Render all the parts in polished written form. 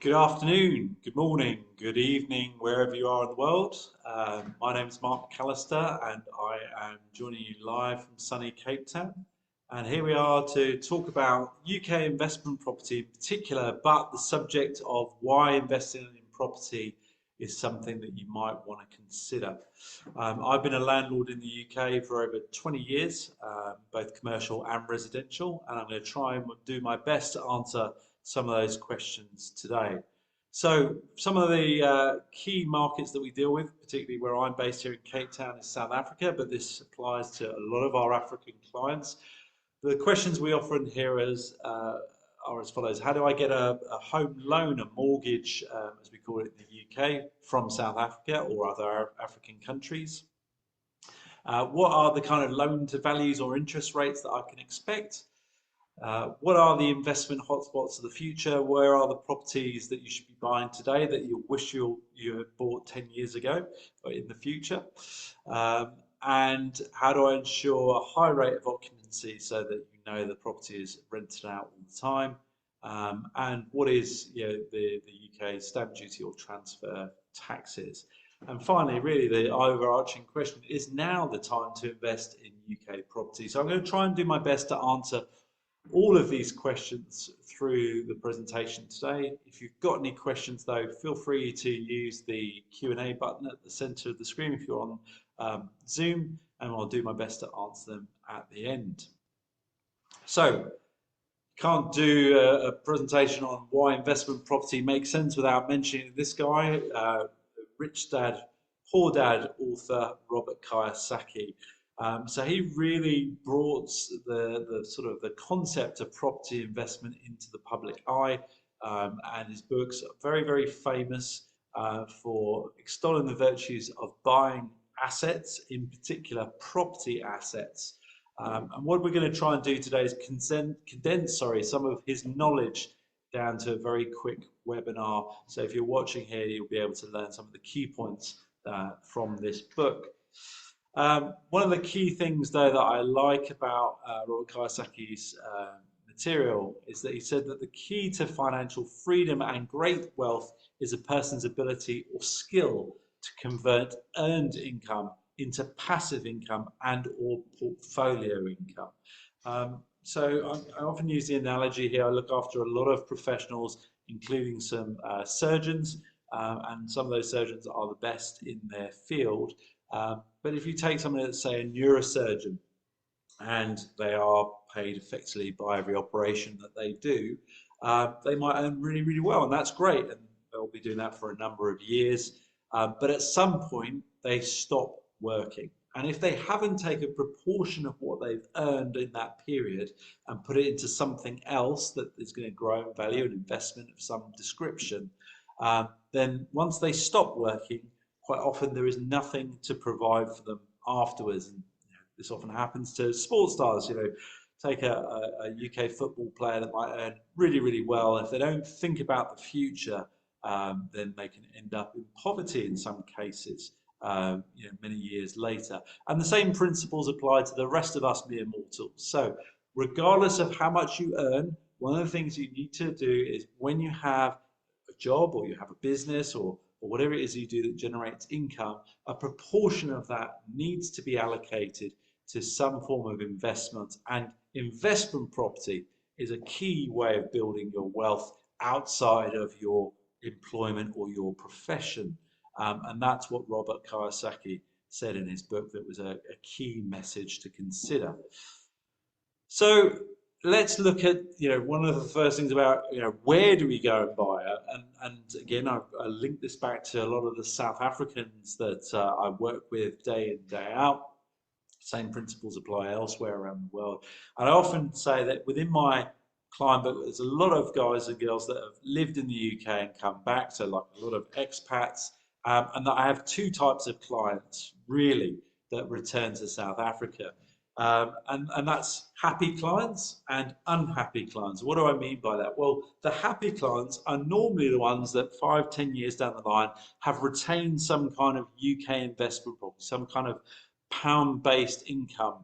Good afternoon, good morning, good evening, wherever you are in the world. My name is Mark McAllister and I am joining you live from sunny Cape Town. And here we are to talk about UK investment property in particular, but the subject of why investing in property is something that you might want to consider. I've been a landlord in the UK for over 20 years, both commercial and residential, and I'm going to try and do my best to answer some of those questions today. So some of the key markets that we deal with, particularly where I'm based here in Cape Town, is South Africa, but this applies to a lot of our African clients. The questions we often hear are as follows. How do I get a home loan, a mortgage, as we call it in the UK, from South Africa or other African countries? What are the kind of loan to values or interest rates that I can expect? What are the investment hotspots of the future? Where are the properties that you should be buying today that you wish you had bought 10 years ago or in the future? And how do I ensure a high rate of occupancy so that you know the property is rented out all the time? And what is the UK stamp duty or transfer taxes? And finally, really the overarching question, is now the time to invest in UK property? So I'm going to try and do my best to answer all of these questions through the presentation today. If you've got any questions though, feel free to use the Q&A button at the center of the screen if you're on Zoom, and I'll do my best to answer them at the end. So, can't do a presentation on why investment property makes sense without mentioning this guy, Rich Dad, Poor Dad author Robert Kiyosaki. So he really brought the sort of the concept of property investment into the public eye, and his books are very, very famous for extolling the virtues of buying assets, in particular property assets. And what we're going to try and do today is condense some of his knowledge down to a very quick webinar. So if you're watching here, you'll be able to learn some of the key points from this book. One of the key things, though, that I like about Robert Kiyosaki's material is that he said that the key to financial freedom and great wealth is a person's ability or skill to convert earned income into passive income and or portfolio income. So I often use the analogy here. I look after a lot of professionals, including some surgeons, and some of those surgeons are the best in their field. But if you take somebody that's, say, a neurosurgeon, and they are paid effectively by every operation that they do, they might earn really, really well, and that's great, and they'll be doing that for a number of years. But at some point, they stop working. And if they haven't taken a proportion of what they've earned in that period and put it into something else that is going to grow in value, an investment of some description, then once they stop working, quite often there is nothing to provide for them afterwards. And this often happens to sports stars. Take a UK football player that might earn really, really well. If they don't think about the future, then they can end up in poverty in some cases, many years later. And the same principles apply to the rest of us mere mortals. So regardless of how much you earn, one of the things you need to do is, when you have a job or you have a business or whatever it is you do that generates income, a proportion of that needs to be allocated to some form of investment. And investment property is a key way of building your wealth outside of your employment or your profession. And that's what Robert Kiyosaki said in his book, that was a key message to consider. So let's look at one of the first things about where do we go and buy it, and again I link this back to a lot of the South Africans that I work with day in, day out. Same principles apply elsewhere around the world, and I often say that within my client book there's a lot of guys and girls that have lived in the UK and come back, so like a lot of expats, and that I have two types of clients really that return to South Africa. And that's happy clients and unhappy clients. What do I mean by that? Well, the happy clients are normally the ones that 5-10 years down the line have retained some kind of UK investment property, some kind of pound-based income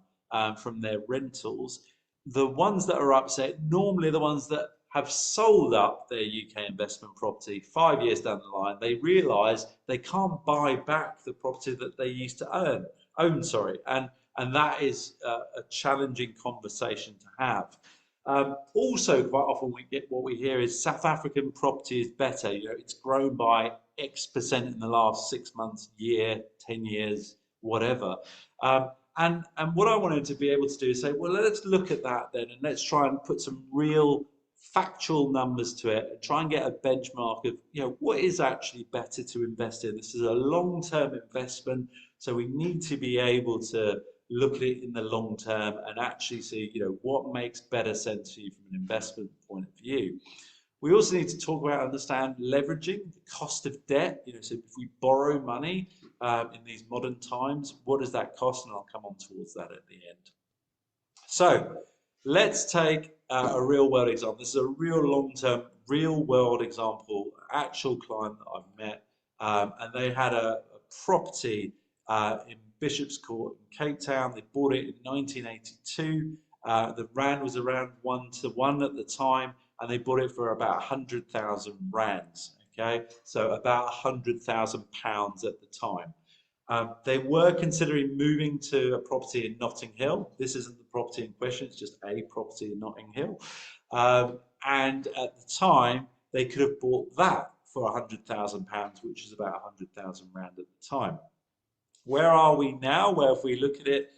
from their rentals. The ones that are upset normally are the ones that have sold up their UK investment property 5 years down the line. They realise they can't buy back the property that they used to own, sorry, and that is a challenging conversation to have. Also, quite often what we hear is South African property is better. You know, it's grown by X% in the last 6 months, year, 10 years, whatever. And what I wanted to be able to do is say, well, let's look at that then, and let's try and put some real factual numbers to it, and try and get a benchmark of, you know, what is actually better to invest in. This is a long-term investment, so we need to be able to look at it in the long term and actually see, you know, what makes better sense for you from an investment point of view. We also need to talk about, understand leveraging, the cost of debt. You know, so if we borrow money in these modern times, what does that cost? And I'll come on towards that at the end. So let's take a real world example. This is a real long-term, real world example, actual client that I've met, and they had a property in Bishop's Court in Cape Town. They bought it in 1982. The rand was around 1 to 1 at the time, and they bought it for about 100,000 rands. Okay, so about 100,000 pounds at the time. They were considering moving to a property in Notting Hill. This isn't the property in question, it's just a property in Notting Hill. And at the time, they could have bought that for £100,000, which is about 100,000 rand at the time. Where are we now? Well, if we look at it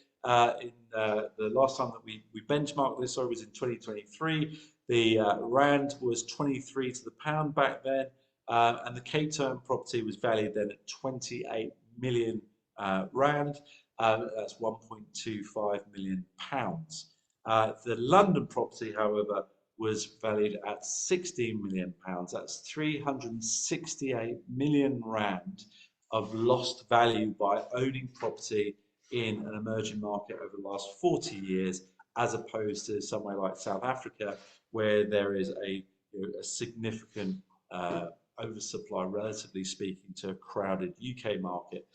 in the last time that we benchmarked this, sorry, was in 2023. The rand was 23 to the pound back then, and the Cape Town property was valued then at 28 million rand. That's 1.25 million pounds. The London property, however, was valued at 16 million pounds. That's 368 million rand of lost value by owning property in an emerging market over the last 40 years, as opposed to somewhere like South Africa, where there is a significant oversupply, relatively speaking, to a crowded UK market.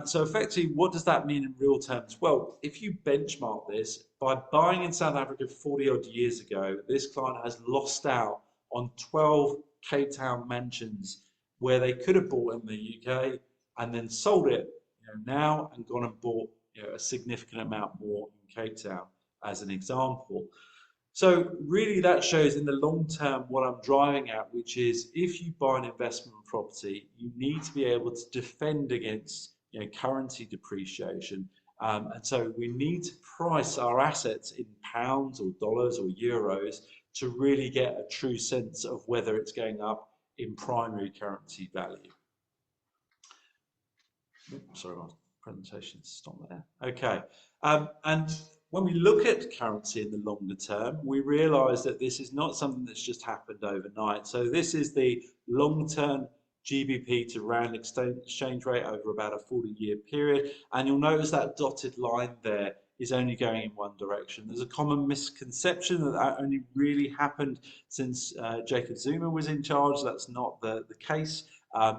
So effectively, what does that mean in real terms? Well, if you benchmark this, by buying in South Africa 40 odd years ago, this client has lost out on 12 Cape Town mansions where they could have bought in the UK and then sold it, now, and gone and bought, a significant amount more in Cape Town, as an example. So really that shows in the long term what I'm driving at, which is if you buy an investment property, you need to be able to defend against currency depreciation. And so we need to price our assets in pounds or dollars or euros to really get a true sense of whether it's going up in primary currency value. Sorry, my presentation stopped there. Okay, and when we look at currency in the longer term, we realise that this is not something that's just happened overnight. So this is the long-term GBP to rand exchange rate over about a 40-year period, and you'll notice that dotted line there is only going in one direction. There's a common misconception that that only really happened since Jacob Zuma was in charge. That's not the case.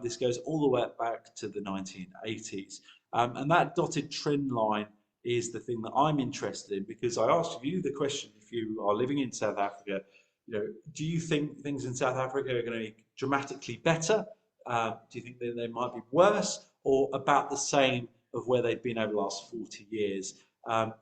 This goes all the way back to the 1980s. And that dotted trend line is the thing that I'm interested in, because I asked you the question, if you are living in South Africa, do you think things in South Africa are going to be dramatically better? Do you think that they might be worse, or about the same of where they've been over the last 40 years?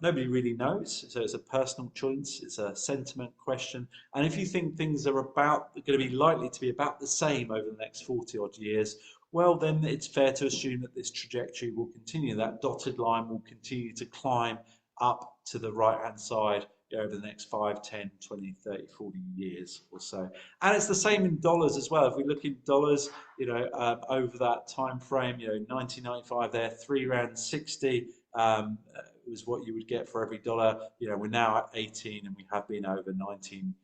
Nobody really knows, so it's a personal choice, it's a sentiment question. And if you think things are going to be likely to be about the same over the next 40 odd years, well, then it's fair to assume that this trajectory will continue. That dotted line will continue to climb up to the right-hand side over the next 5, 10, 20, 30, 40 years or so. And it's the same in dollars as well. If we look in dollars, over that time frame, 1995 there, 3 rand 60 was what you would get for every dollar. We're now at 18, and we have been over 19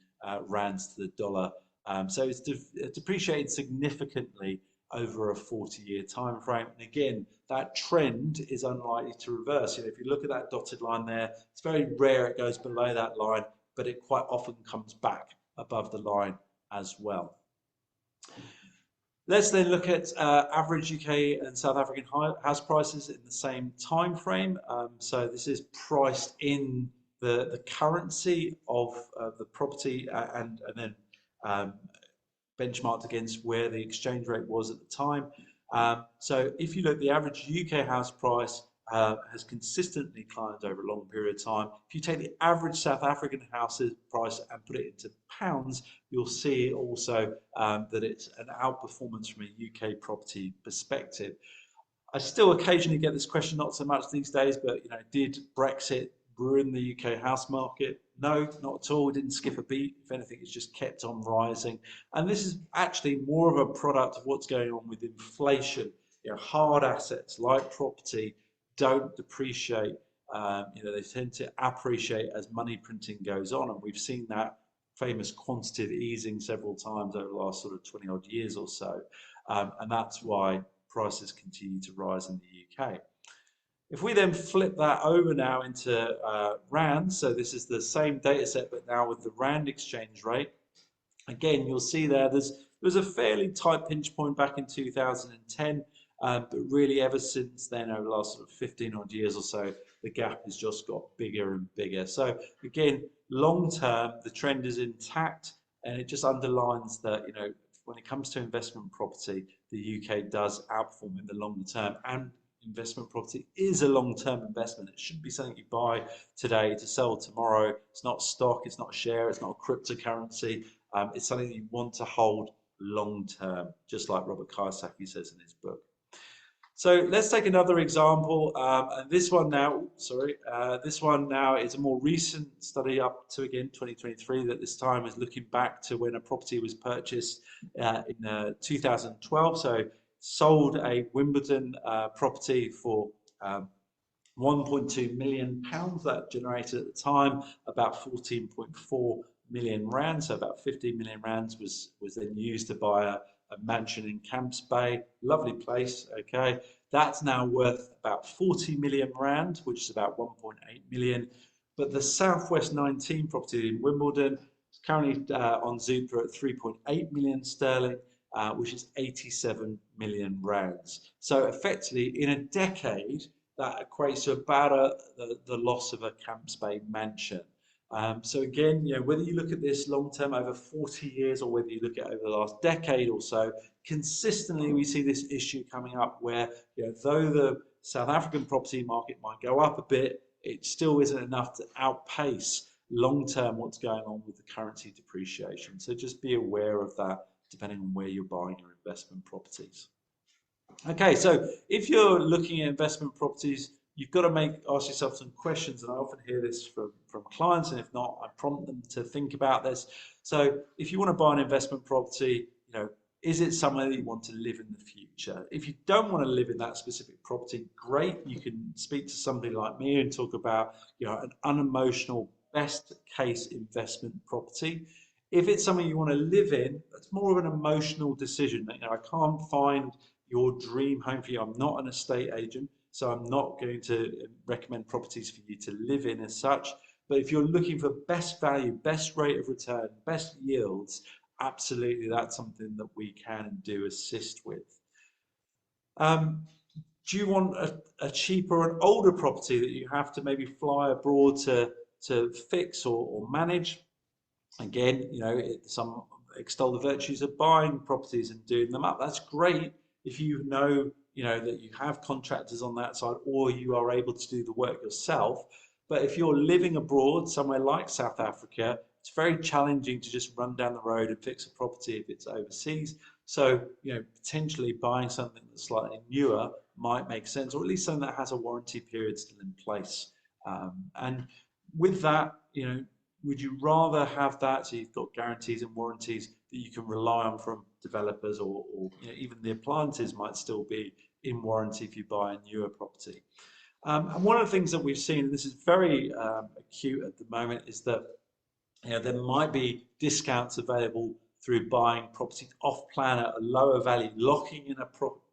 rands to the dollar. So it's depreciated significantly over a 40-year time frame. And again, that trend is unlikely to reverse. If you look at that dotted line there, it's very rare it goes below that line, but it quite often comes back above the line as well. Let's then look at average UK and South African house prices in the same time frame. So this is priced in the currency of the property, and then benchmarked against where the exchange rate was at the time. So if you look, the average UK house price has consistently climbed over a long period of time. If you take the average South African house's price and put it into pounds, you'll see also that it's an outperformance from a UK property perspective. I still occasionally get this question, not so much these days, but did Brexit ruin the UK house market? No, not at all. It didn't skip a beat. If anything, it's just kept on rising. And this is actually more of a product of what's going on with inflation. Hard assets like property don't depreciate. They tend to appreciate as money printing goes on, and we've seen that famous quantitative easing several times over the last sort of 20 odd years or so, and that's why prices continue to rise in the UK. If we then flip that over now into Rand, so this is the same data set, but now with the Rand exchange rate, again, you'll see there's a fairly tight pinch point back in 2010, but really ever since then, over the last sort of 15 odd years or so, the gap has just got bigger and bigger. So again, long term, the trend is intact, and it just underlines that, when it comes to investment property, the UK does outperform in the longer term, and investment property is a long-term investment. It shouldn't be something you buy today to sell tomorrow. It's not stock, it's not a share, it's not a cryptocurrency. It's something you want to hold long-term, just like Robert Kiyosaki says in his book. So let's take another example, and this one now is a more recent study up to, again, 2023, that this time is looking back to when a property was purchased in 2012. So sold a Wimbledon property for £1.2 million. That generated at the time about 14.4 million Rand, so about 15 million Rands was then used to buy a mansion in Camps Bay. Lovely place, okay. That's now worth about 40 million Rand, which is about 1.8 million. But the Southwest 19 property in Wimbledon is currently on Zoopla at 3.8 million sterling, which is 87 million Rands. So effectively, in a decade, that equates to about the loss of a Camps Bay mansion. So again, whether you look at this long term over 40 years or whether you look at it over the last decade or so, consistently we see this issue coming up where, though the South African property market might go up a bit, it still isn't enough to outpace long term what's going on with the currency depreciation. So just be aware of that depending on where you're buying your investment properties. Okay, so if you're looking at investment properties, you've got to ask yourself some questions, and I often hear this from clients, and if not, I prompt them to think about this. So if you want to buy an investment property, is it somewhere that you want to live in the future? If you don't want to live in that specific property, great, you can speak to somebody like me and talk about an unemotional best case investment property. If it's something you want to live in, that's more of an emotional decision. I can't find your dream home for you. I'm not an estate agent, so I'm not going to recommend properties for you to live in as such. But if you're looking for best value, best rate of return, best yields, absolutely that's something that we can and do assist with. Do you want a cheaper and older property that you have to maybe fly abroad to fix or manage? Again, some extol the virtues of buying properties and doing them up. That's great if you know that you have contractors on that side, or you are able to do the work yourself. But if you're living abroad, somewhere like South Africa, it's very challenging to just run down the road and fix a property if it's overseas. So, potentially buying something that's slightly newer might make sense, or at least something that has a warranty period still in place. And with that, would you rather have that, so you've got guarantees and warranties that you can rely on from developers, or even the appliances might still be in warranty if you buy a newer property? And one of the things that we've seen, and this is very acute at the moment, is that there might be discounts available through buying property off plan at a lower value, locking in a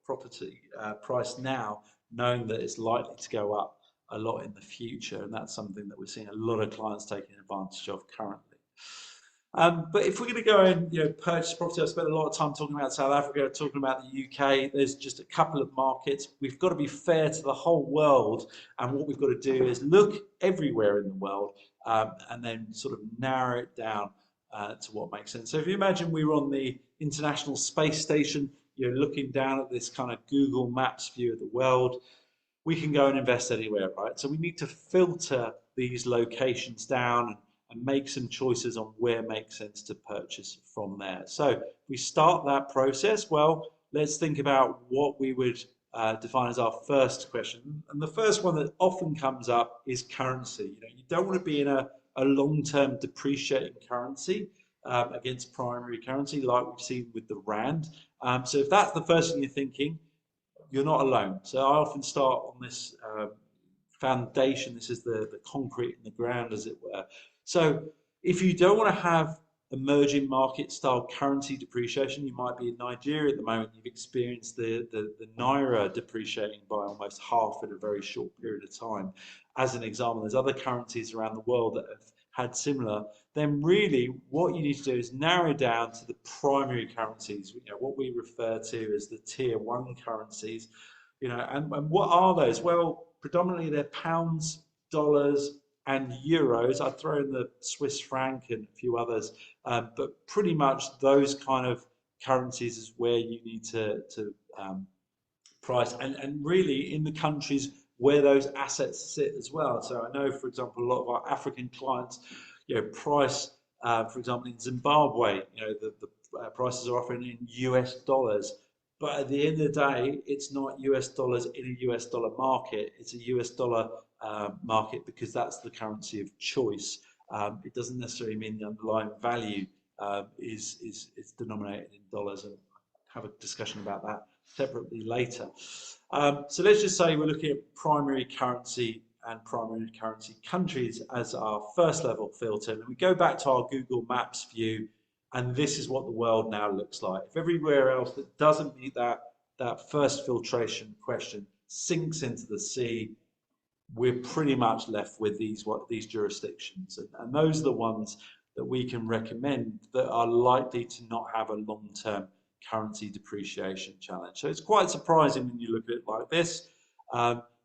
property price now, knowing that it's likely to go up a lot in the future, and that's something that we're seeing a lot of clients taking advantage of currently. But if we're going to go and purchase property, I spent a lot of time talking about South Africa, talking about the UK. There's just a couple of markets. We've got to be fair to the whole world, and what we've got to do is look everywhere in the world and then sort of narrow it down to what makes sense. So if you imagine we were on the International Space Station, you're looking down at this kind of Google Maps view of the world, we can go and invest anywhere, right? So we need to filter these locations down and make some choices on where makes sense to purchase from there. So we start that process. Well, let's think about what we would define as our first question. And the first one that often comes up is currency. You don't want to be in a long-term depreciating currency against primary currency like we've seen with the rand. So if that's the first thing you're thinking, you're not alone. So I often start on this foundation. This is the concrete in the ground, as it were. So if you don't want to have emerging market style currency depreciation, you might be in Nigeria at the moment. You've experienced the naira depreciating by almost half in a very short period of time. As an example, there's other currencies around the world that have had similar. Then really what you need to do is narrow down to the primary currencies, what we refer to as the tier one currencies, and what are those? Well, predominantly they're pounds, dollars, and euros. I throw in the Swiss franc and a few others, but pretty much those kind of currencies is where you need to price, and really in the countries where those assets sit as well. So I know, for example, a lot of our African clients, price, for example, in Zimbabwe, the prices are often in US dollars. But at the end of the day, it's not US dollars in a US dollar market. It's a US dollar market because that's the currency of choice. It doesn't necessarily mean the underlying value is denominated in dollars, and have a discussion about that separately later. So let's just say we're looking at primary currency and primary currency countries as our first level filter. And we go back to our Google Maps view, and this is what the world now looks like. If everywhere else that doesn't meet that first filtration question sinks into the sea, we're pretty much left with these jurisdictions. And those are the ones that we can recommend that are likely to not have a long-term currency depreciation challenge. So it's quite surprising when you look at it like this.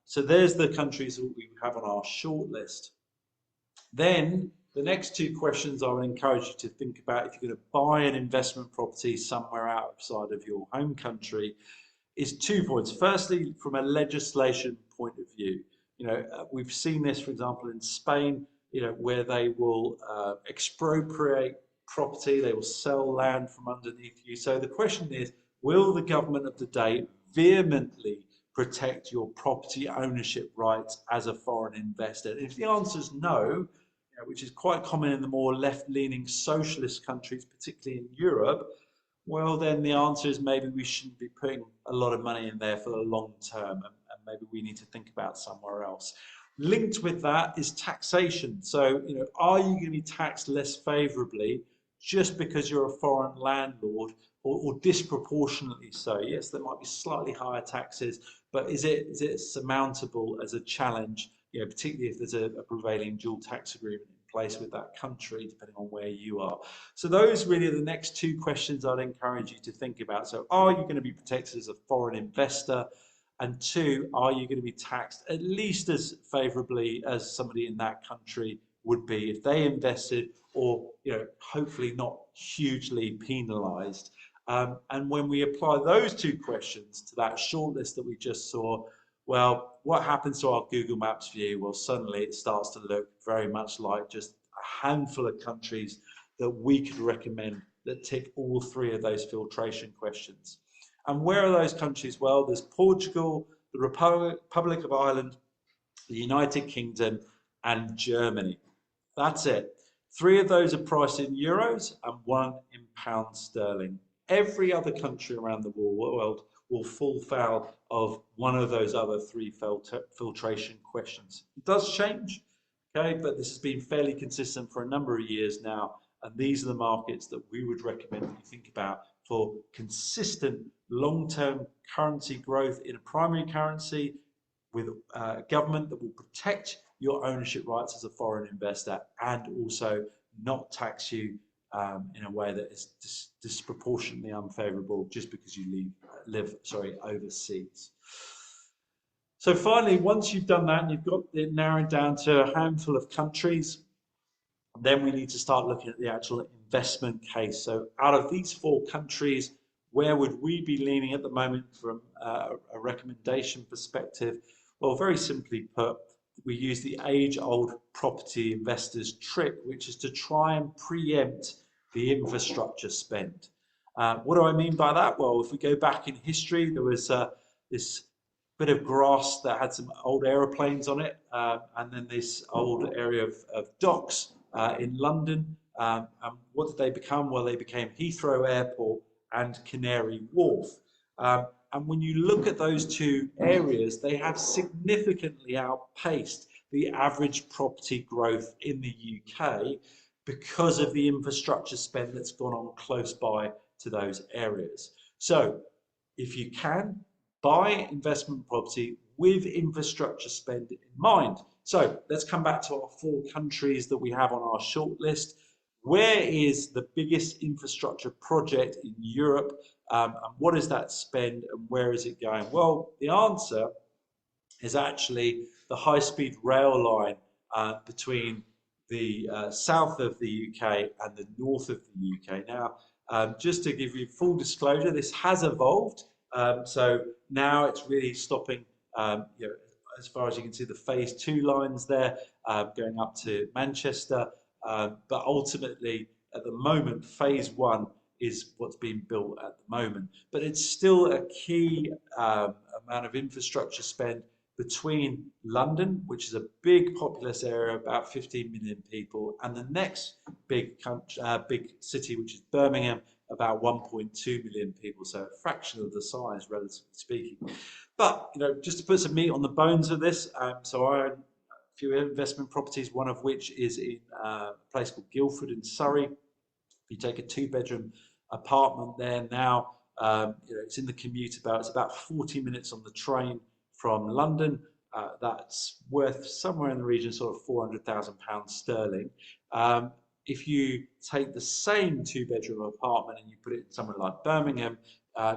So there's the countries that we have on our short list. Then the next two questions I would encourage you to think about if you're going to buy an investment property somewhere outside of your home country is 2 points. Firstly, from a legislation point of view, we've seen this, for example, in Spain, where they will expropriate property, they will sell land from underneath you. So the question is, will the government of the day vehemently protect your property ownership rights as a foreign investor? And if the answer is no, which is quite common in the more left-leaning socialist countries, particularly in Europe, well, then the answer is maybe we shouldn't be putting a lot of money in there for the long term, and maybe we need to think about somewhere else. Linked with that is taxation. So, are you going to be taxed less favorably just because you're a foreign landlord, or disproportionately so? Yes, there might be slightly higher taxes, but is it surmountable as a challenge, particularly if there's a prevailing dual tax agreement in place with that country, depending on where you are? So those really are the next two questions I'd encourage you to think about. So are you going to be protected as a foreign investor? And two, are you going to be taxed at least as favorably as somebody in that country would be if they invested, or hopefully not hugely penalized? And when we apply those two questions to that shortlist that we just saw, well, what happens to our Google Maps view? Well, suddenly it starts to look very much like just a handful of countries that we could recommend that tick all three of those filtration questions. And where are those countries? Well, there's Portugal, the Republic of Ireland, the United Kingdom, and Germany. That's it. 3 of those are priced in euros and 1 in pounds sterling. Every other country around the world will fall foul of one of those other 3 filtration questions. It does change, okay, but this has been fairly consistent for a number of years now, and these are the markets that we would recommend that you think about for consistent long-term currency growth in a primary currency, with a government that will protect your ownership rights as a foreign investor and also not tax you in a way that is disproportionately unfavorable just because you live overseas. So finally, once you've done that and you've got it narrowed down to a handful of countries, Then we need to start looking at the actual investment case. So out of these four countries, where would we be leaning at the moment from a recommendation perspective? Well, very simply put, we use the age-old property investors trick, which is to try and preempt the infrastructure spend. What do I mean by that? Well, if we go back in history, there was this bit of grass that had some old aeroplanes on it, and then this old area of docks in London. And what did they become? Well, they became Heathrow Airport and Canary Wharf. And when you look at those two areas, they have significantly outpaced the average property growth in the UK because of the infrastructure spend that's gone on close by to those areas. So if you can, buy investment property with infrastructure spend in mind. So let's come back to our four countries that we have on our shortlist. Where is the biggest infrastructure project in Europe, and what is that spend, and where is it going? Well, the answer is actually the high-speed rail line between the south of the UK and the north of the UK. Now, just to give you full disclosure, this has evolved. So now it's really stopping, as far as you can see, the phase 2 lines there going up to Manchester. But ultimately, at the moment, phase 1 is what's being built at the moment. But it's still a key amount of infrastructure spend between London, which is a big populous area, about 15 million people, and the next big city, which is Birmingham, about 1.2 million people, so a fraction of the size, relatively speaking. But just to put some meat on the bones of this, so I own a few investment properties, one of which is in a place called Guildford in Surrey. If you take a 2-bedroom apartment there now, it's in the commute it's about 40 minutes on the train from London. That's worth somewhere in the region sort of £400,000 sterling. If you take the same 2-bedroom apartment and you put it somewhere like Birmingham,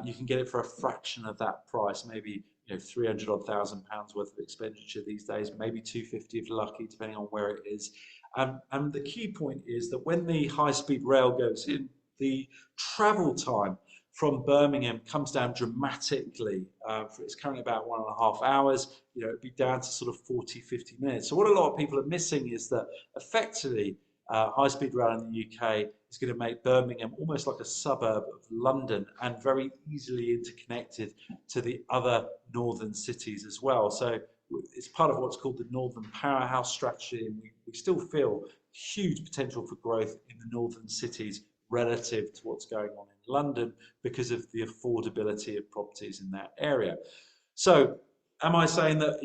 you can get it for a fraction of that price, maybe £300,000 worth of expenditure these days, maybe 250 if lucky, depending on where it is. And the key point is that when the high-speed rail goes in, the travel time from Birmingham comes down dramatically. It's currently about 1.5 hours. It'd be down to sort of 40, 50 minutes. So what a lot of people are missing is that effectively high-speed rail in the UK is going to make Birmingham almost like a suburb of London and very easily interconnected to the other northern cities as well. So it's part of what's called the Northern Powerhouse strategy, and we still feel huge potential for growth in the northern cities relative to what's going on in London because of the affordability of properties in that area. So am I saying that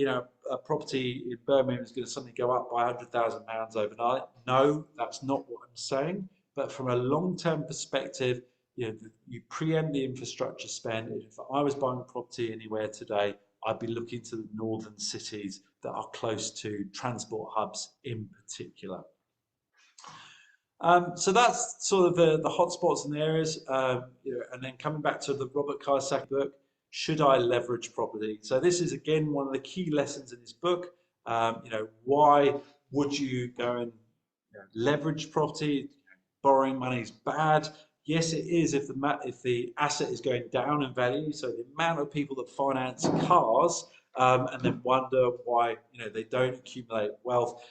a property in Birmingham is going to suddenly go up by £100,000 overnight? No, that's not what I'm saying. But from a long-term perspective, you preempt the infrastructure spend. If I was buying property anywhere today, I'd be looking to the northern cities that are close to transport hubs in particular. So that's sort of the hotspots and the areas, and then coming back to the Robert Kiyosaki book, Should I Leverage Property? So this is again one of the key lessons in his book. Why would you go and leverage property? Borrowing money is bad. Yes, it is if the asset is going down in value. So the amount of people that finance cars and then wonder why they don't accumulate wealth.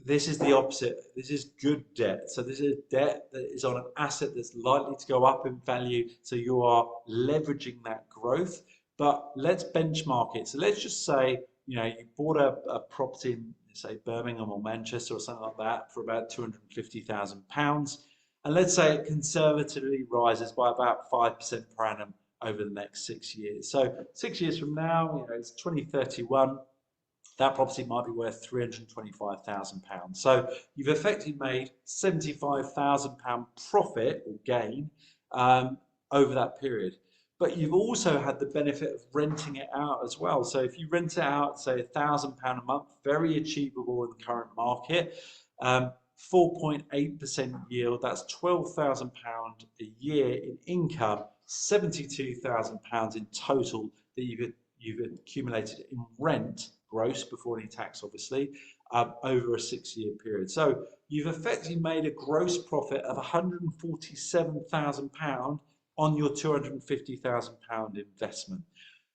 This is the opposite. This is good debt. So this is debt that is on an asset that's likely to go up in value. So you are leveraging that growth. But let's benchmark it. So let's just say, you bought a property in, say, Birmingham or Manchester or something like that for about £250,000. And let's say it conservatively rises by about 5% per annum over the next 6 years. So 6 years from now, it's 2031. That property might be worth £325,000. So you've effectively made £75,000 profit or gain over that period. But you've also had the benefit of renting it out as well. So if you rent it out, say £1,000 a month, very achievable in the current market, 4.8% yield, that's £12,000 a year in income, £72,000 in total that you've accumulated in rent gross before any tax, obviously, over a 6-year period. So you've effectively made a gross profit of £147,000 on your £250,000 investment.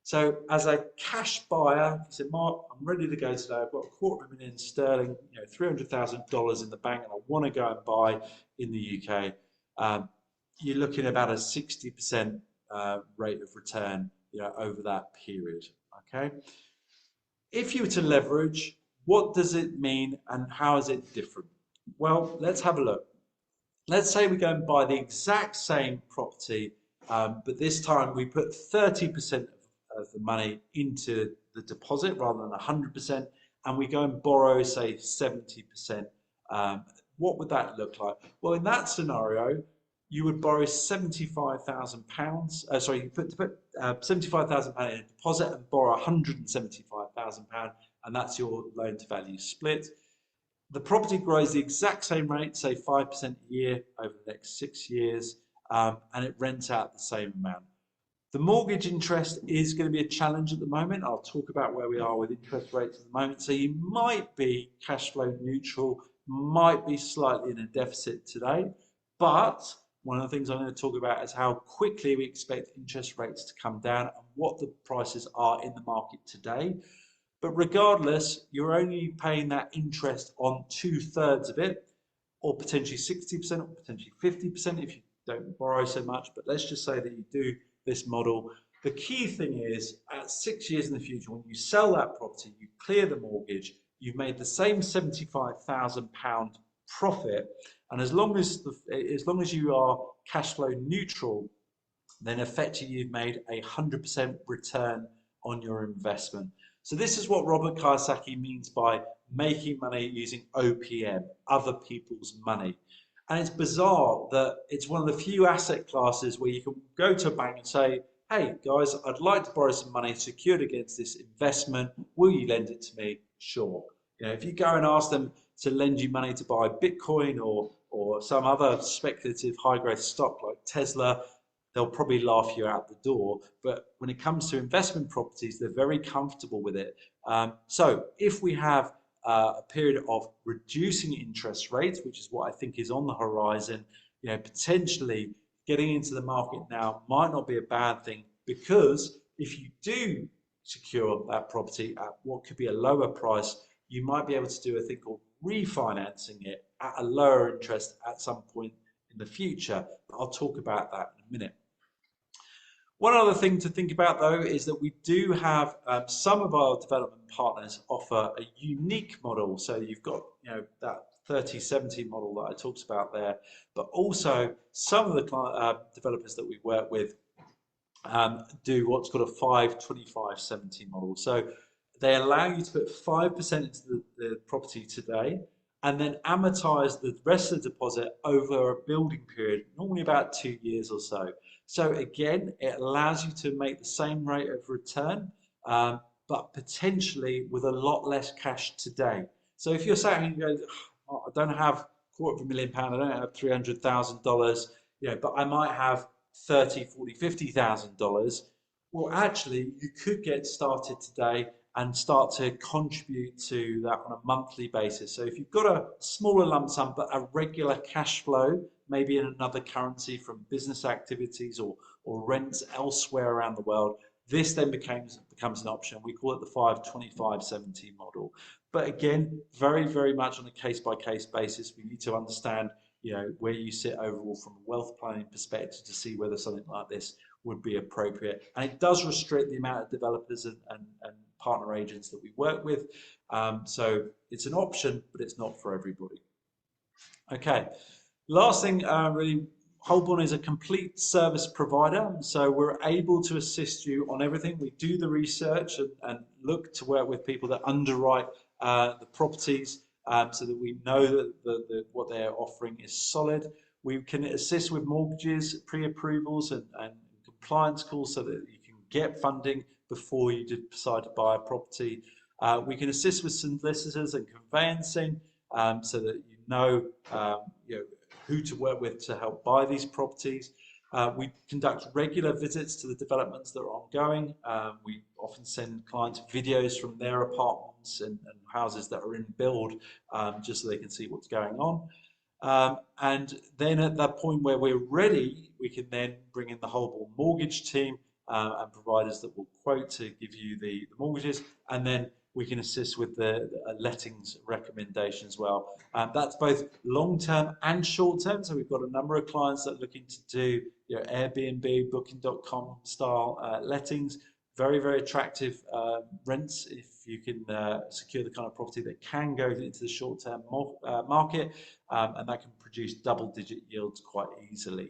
So as a cash buyer, you said, Mark, I'm ready to go today. I've got £250,000 sterling, $300,000 in the bank, and I want to go and buy in the UK. You're looking at about a 60% rate of return, over that period. Okay. If you were to leverage, what does it mean and how is it different? Well, let's have a look. Let's say we go and buy the exact same property, but this time we put 30% of the money into the deposit rather than 100%, and we go and borrow, say, 70%. What would that look like? Well, in that scenario, you would borrow £75,000. Sorry, you put £75,000 in a deposit and borrow £175,000, and that's your loan to value split. The property grows the exact same rate, say 5% a year over the next 6 years, and it rents out the same amount. The mortgage interest is going to be a challenge at the moment. I'll talk about where we are with interest rates at the moment. So you might be cash flow neutral, might be slightly in a deficit today, but one of the things I'm going to talk about is how quickly we expect interest rates to come down and what the prices are in the market today. But regardless, you're only paying that interest on 2/3 of it, or potentially 60%, or potentially 50% if you don't borrow so much. But let's just say that you do this model. The key thing is, at 6 years in the future, when you sell that property, you clear the mortgage, you've made the same £75,000 profit, and as long as you are cash flow neutral, then effectively you've made 100% return on your investment. So this is what Robert Kiyosaki means by making money using OPM, other people's money. And it's bizarre that it's one of the few asset classes where you can go to a bank and say, hey guys, I'd like to borrow some money secured against this investment. Will you lend it to me? Sure. If you go and ask them to lend you money to buy Bitcoin or some other speculative high growth stock like Tesla, they'll probably laugh you out the door. But when it comes to investment properties, they're very comfortable with it. So if we have a period of reducing interest rates, which is what I think is on the horizon, potentially getting into the market now might not be a bad thing, because if you do secure that property at what could be a lower price, you might be able to do a thing called refinancing it at a lower interest at some point in the future. I'll talk about that in a minute. One other thing to think about, though, is that we do have some of our development partners offer a unique model. So you've got that 30/70 model that I talked about there, but also some of the developers that we work with do what's called a 5/25/70 model. So they allow you to put 5% into the property today and then amortize the rest of the deposit over a building period, normally about 2 years or so. So again, it allows you to make the same rate of return, but potentially with a lot less cash today. So if you're saying, I don't have £250,000, I don't have $300,000, but I might have $30,000, $40,000, $50,000. Well, actually, you could get started today and start to contribute to that on a monthly basis. So if you've got a smaller lump sum but a regular cash flow, maybe in another currency from business activities or rents elsewhere around the world, this then becomes an option. We call it the 5/25/70 model. But again, very, very much on a case-by-case basis. We need to understand where you sit overall from a wealth planning perspective to see whether something like this would be appropriate. And it does restrict the amount of developers and partner agents that we work with. So it's an option, but it's not for everybody. Okay, last thing, really, Holborn is a complete service provider, so we're able to assist you on everything. We do the research and look to work with people that underwrite the properties so that we know that what they're offering is solid. We can assist with mortgages, pre-approvals and compliance calls so that you can get funding before you decide to buy a property. We can assist with solicitors and conveyancing so that you know who to work with to help buy these properties. We conduct regular visits to the developments that are ongoing. We often send clients videos from their apartments and houses that are in build, just so they can see what's going on. And then at that point where we're ready, we can then bring in the Holborn mortgage team and providers that will quote to give you the mortgages, and then we can assist with the lettings recommendation as well. That's both long-term and short-term. So we've got a number of clients that are looking to do Airbnb, Booking.com style lettings. Very, very attractive rents if you can secure the kind of property that can go into the short-term market, and that can produce double-digit yields quite easily.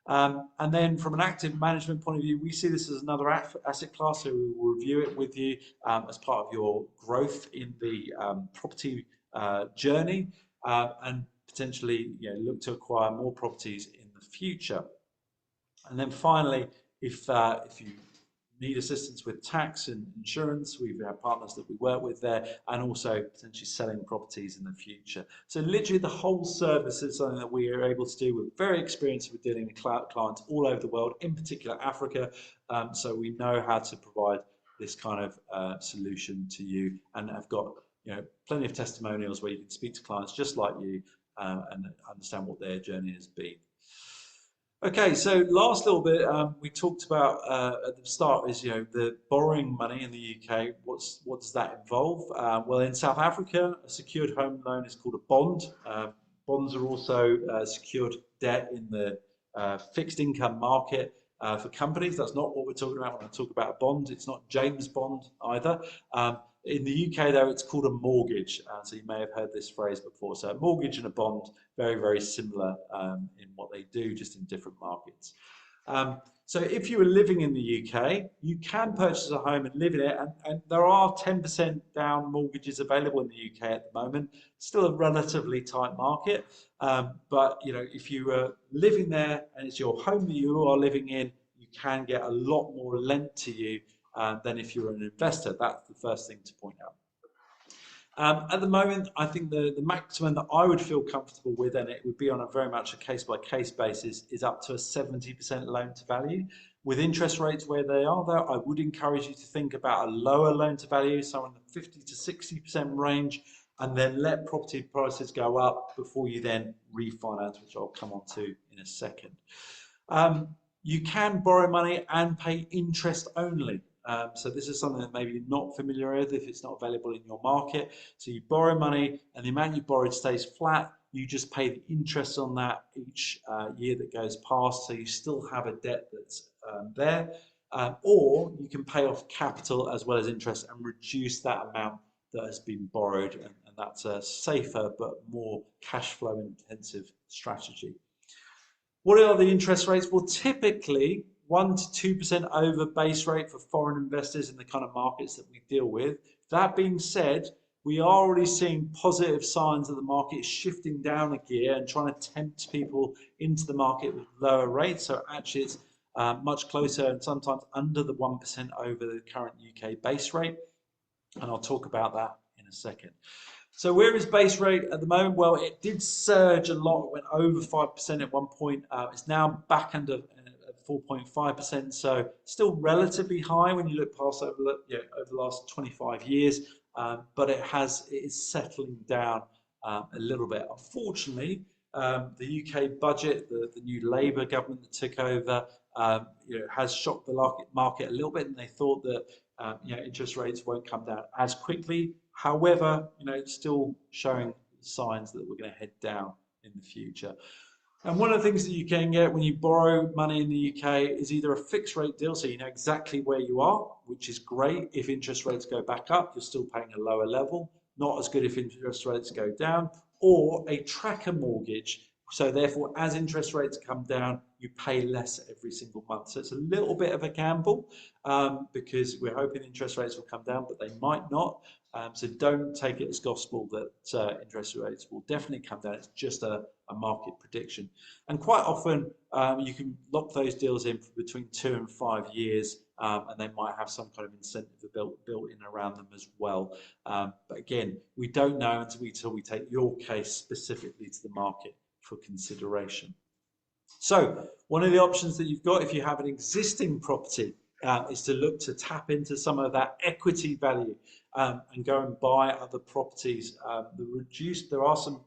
And then from an active management point of view, we see this as another asset class, so we will review it with you as part of your growth in the property journey, and potentially look to acquire more properties in the future. And then finally, if you need assistance with tax and insurance, we have partners that we work with there, and also potentially selling properties in the future. So literally the whole service is something that we are able to do. We're very experienced with dealing with clients all over the world, in particular Africa, so we know how to provide this kind of solution to you, and have got plenty of testimonials where you can speak to clients just like you and understand what their journey has been. Okay, so last little bit we talked about at the start is the borrowing money in the UK. What does that involve? Well, in South Africa, a secured home loan is called a bond. Bonds are also secured debt in the fixed income market for companies. That's not what we're talking about when I talk about a bond. It's not James Bond either. In the UK, though, it's called a mortgage. So you may have heard this phrase before. So a mortgage and a bond, very, very similar in what they do, just in different markets. So if you are living in the UK, you can purchase a home and live in it. And there are 10% down mortgages available in the UK at the moment. Still a relatively tight market. But if you are living there and it's your home that you are living in, you can get a lot more lent to you than if you're an investor. That's the first thing to point out. At the moment, I think the maximum that I would feel comfortable with, and it would be on a very much a case-by-case basis, is up to a 70% loan to value. With interest rates where they are, though, I would encourage you to think about a lower loan to value, so in the 50 to 60% range, and then let property prices go up before you then refinance, which I'll come on to in a second. You can borrow money and pay interest only. So this is something that maybe you're not familiar with if it's not available in your market. So you borrow money and the amount you borrowed stays flat. You just pay the interest on that each year that goes past. So you still have a debt that's there. Or you can pay off capital as well as interest and reduce that amount that has been borrowed. And that's a safer but more cash flow intensive strategy. What are the interest rates? Well, typically 1 to 2% over base rate for foreign investors in the kind of markets that we deal with. That being said, we are already seeing positive signs that the market is shifting down a gear and trying to tempt people into the market with lower rates. So actually it's much closer and sometimes under the 1% over the current UK base rate. And I'll talk about that in a second. So where is base rate at the moment? Well, it did surge a lot. It went over 5% at one point. It's now back under 4.5%, so still relatively high when you look past over the last 25 years, but it is settling down a little bit. Unfortunately, the UK budget, the new Labour government that took over, has shocked the market a little bit, and they thought that interest rates won't come down as quickly. However, it's still showing signs that we're going to head down in the future. And one of the things that you can get when you borrow money in the UK is either a fixed rate deal, so you know exactly where you are, which is great. If interest rates go back up, you're still paying a lower level. Not as good if interest rates go down. Or a tracker mortgage. So therefore, as interest rates come down, you pay less every single month. So it's a little bit of a gamble because we're hoping interest rates will come down, but they might not. So don't take it as gospel that interest rates will definitely come down. It's just a market prediction. And quite often you can lock those deals in for between 2 and 5 years, and they might have some kind of incentive built in around them as well. But again, we don't know until we take your case specifically to the market for consideration. So one of the options that you've got if you have an existing property is to look to tap into some of that equity value and go and buy other properties. There are some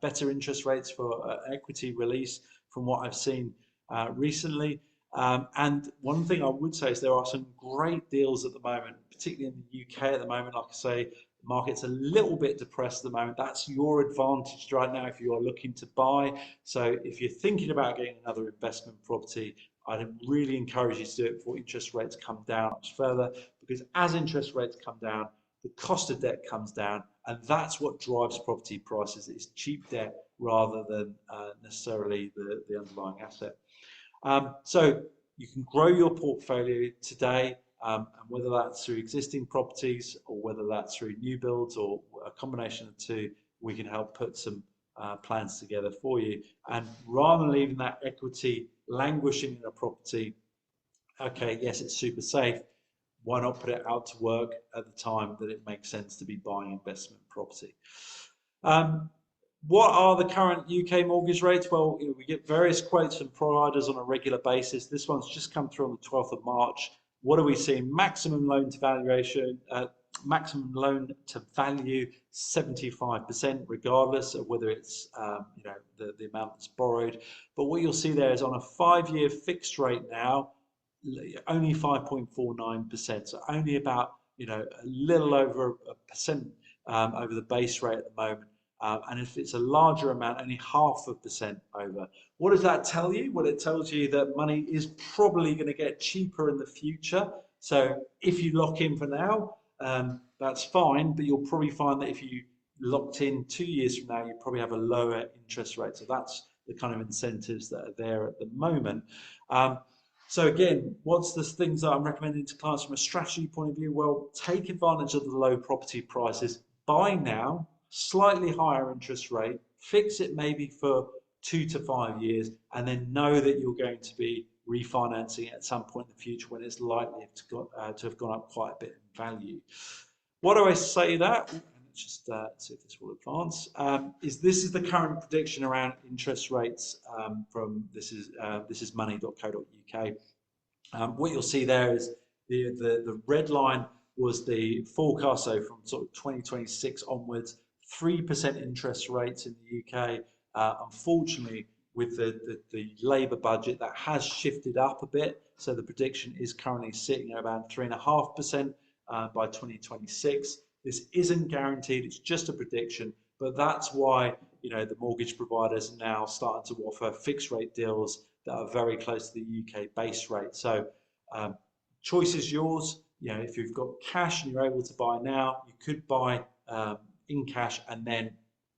better interest rates for equity release from what I've seen recently. And one thing I would say is there are some great deals at the moment, particularly in the UK at the moment. Like I say, the market's a little bit depressed at the moment. That's your advantage right now if you are looking to buy. So if you're thinking about getting another investment property, I'd really encourage you to do it before interest rates come down much further, because as interest rates come down, the cost of debt comes down, and that's what drives property prices. It's cheap debt rather than necessarily the underlying asset. So you can grow your portfolio today, and whether that's through existing properties or whether that's through new builds or a combination of the two, we can help put some plans together for you. And rather than leaving that equity languishing in a property, okay, yes, it's super safe. Why not put it out to work at the time that it makes sense to be buying investment property? What are the current UK mortgage rates? Well, we get various quotes from providers on a regular basis. This one's just come through on the 12th of March. What are we seeing? Maximum loan to valuation, maximum loan to value 75%, regardless of whether it's the amount that's borrowed. But what you'll see there is on a 5-year fixed rate now, only 5.49%. So only about a little over a percent over the base rate at the moment. And if it's a larger amount, only 0.5% over. What does that tell you? Well, it tells you that money is probably going to get cheaper in the future. So if you lock in for now, that's fine, but you'll probably find that if you locked in 2 years from now, you probably have a lower interest rate. So that's the kind of incentives that are there at the moment. So again, what's the things that I'm recommending to clients from a strategy point of view? Well, take advantage of the low property prices. Buy now, slightly higher interest rate, fix it maybe for 2 to 5 years, and then know that you're going to be refinancing at some point in the future when it's likely to have gone up quite a bit in value. Why do I say that? Let's just see if this will advance. This is the current prediction around interest rates from this is money.co.uk. What you'll see there is the red line was the forecast, so from sort of 2026 onwards, 3% interest rates in the UK. Unfortunately, with the Labour budget, that has shifted up a bit. So the prediction is currently sitting at about 3.5% by 2026. This isn't guaranteed, it's just a prediction, but that's why the mortgage providers are now starting to offer fixed rate deals that are very close to the UK base rate. So choice is yours. If you've got cash and you're able to buy now, you could buy in cash and then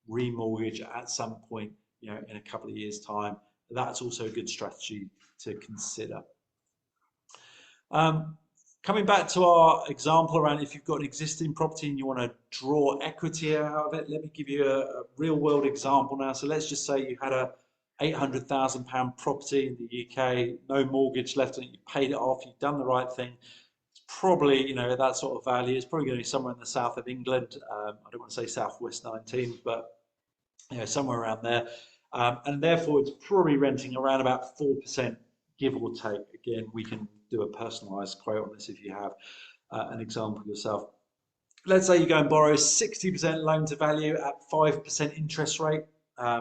remortgage at some point, in a couple of years' time. That's also a good strategy to consider. Coming back to our example around if you've got an existing property and you want to draw equity out of it, let me give you a real world example now. So let's just say you had a £800,000 property in the UK, no mortgage left on it, you paid it off, you've done the right thing. It's probably, that sort of value. It's probably going to be somewhere in the south of England. I don't want to say southwest 19, but somewhere around there. And therefore, it's probably renting around about 4%, give or take. Again, we can do a personalised quote on this if you have an example yourself. Let's say you go and borrow 60% loan to value at 5% interest rate.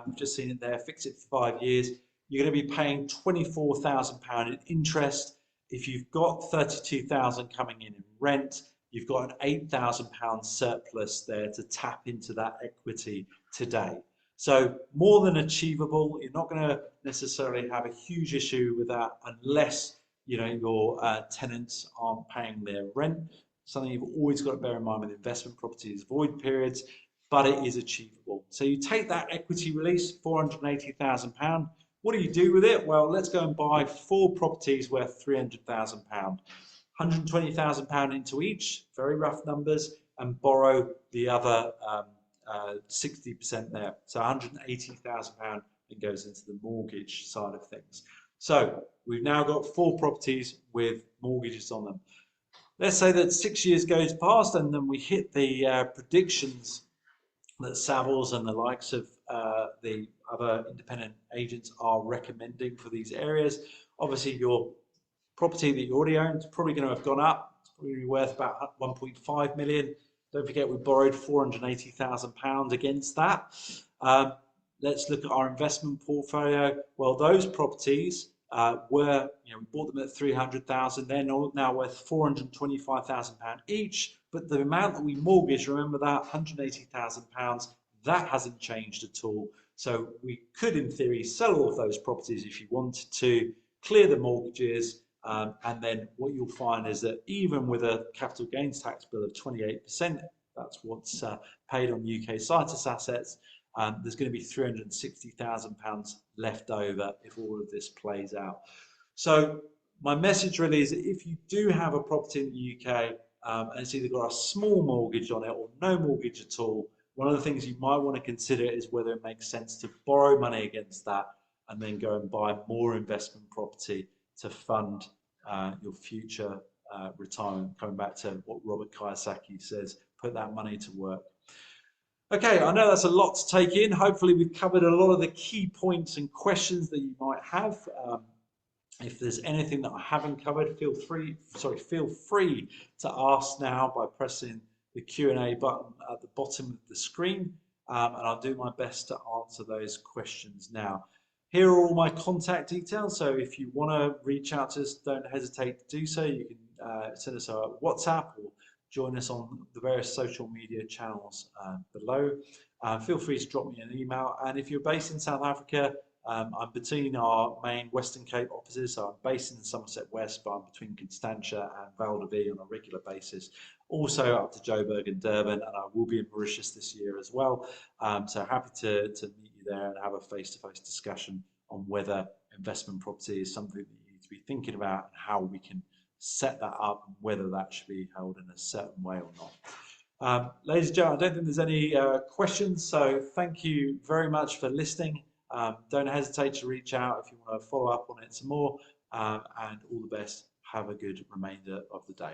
We've just seen it there, fix it for 5 years. You're going to be paying £24,000 in interest. If you've got £32,000 coming in rent, you've got an £8,000 surplus there to tap into that equity today. So more than achievable. You're not going to necessarily have a huge issue with that unless your tenants aren't paying their rent. Something you've always got to bear in mind with investment properties, void periods, but it is achievable. So you take that equity release, £480,000. What do you do with it? Well, let's go and buy 4 properties worth £300,000. £120,000 into each, very rough numbers, and borrow the other 60% there. So £180,000 that goes into the mortgage side of things. So we've now got 4 properties with mortgages on them. Let's say that 6 years goes past and then we hit the predictions that Savills and the likes of the other independent agents are recommending for these areas. Obviously, your property that you already own is probably going to have gone up. It's probably worth about 1.5 million. Don't forget we borrowed £480,000 against that. Let's look at our investment portfolio. Well, those properties were, we bought them at 300,000. They're now worth £425,000 each. But the amount that we mortgaged, remember that £180,000, that hasn't changed at all. So we could, in theory, sell all of those properties if you wanted to, clear the mortgages, and then what you'll find is that even with a capital gains tax bill of 28%, that's what's paid on UK citus assets, there's going to be £360,000 left over if all of this plays out. So my message really is that if you do have a property in the UK and it's either got a small mortgage on it or no mortgage at all, one of the things you might want to consider is whether it makes sense to borrow money against that and then go and buy more investment property to fund your future retirement. Coming back to what Robert Kiyosaki says, put that money to work. Okay, I know that's a lot to take in. Hopefully we've covered a lot of the key points and questions that you might have. If there's anything that I haven't covered, feel free to ask now by pressing the Q&A button at the bottom of the screen, and I'll do my best to answer those questions now. Here are all my contact details, so if you want to reach out to us, don't hesitate to do so. You can send us a WhatsApp or join us on the various social media channels below. Feel free to drop me an email, and if you're based in South Africa, I'm between our main Western Cape offices, so I'm based in Somerset West, but I'm between Constantia and Val de Vie on a regular basis. Also up to Joburg and Durban, and I will be in Mauritius this year as well. So happy to meet you there and have a face-to-face discussion on whether investment property is something that you need to be thinking about and how we can set that up and whether that should be held in a certain way or not. Ladies and gentlemen, I don't think there's any questions, so thank you very much for listening. Don't hesitate to reach out if you want to follow up on it some more, and all the best. Have a good remainder of the day.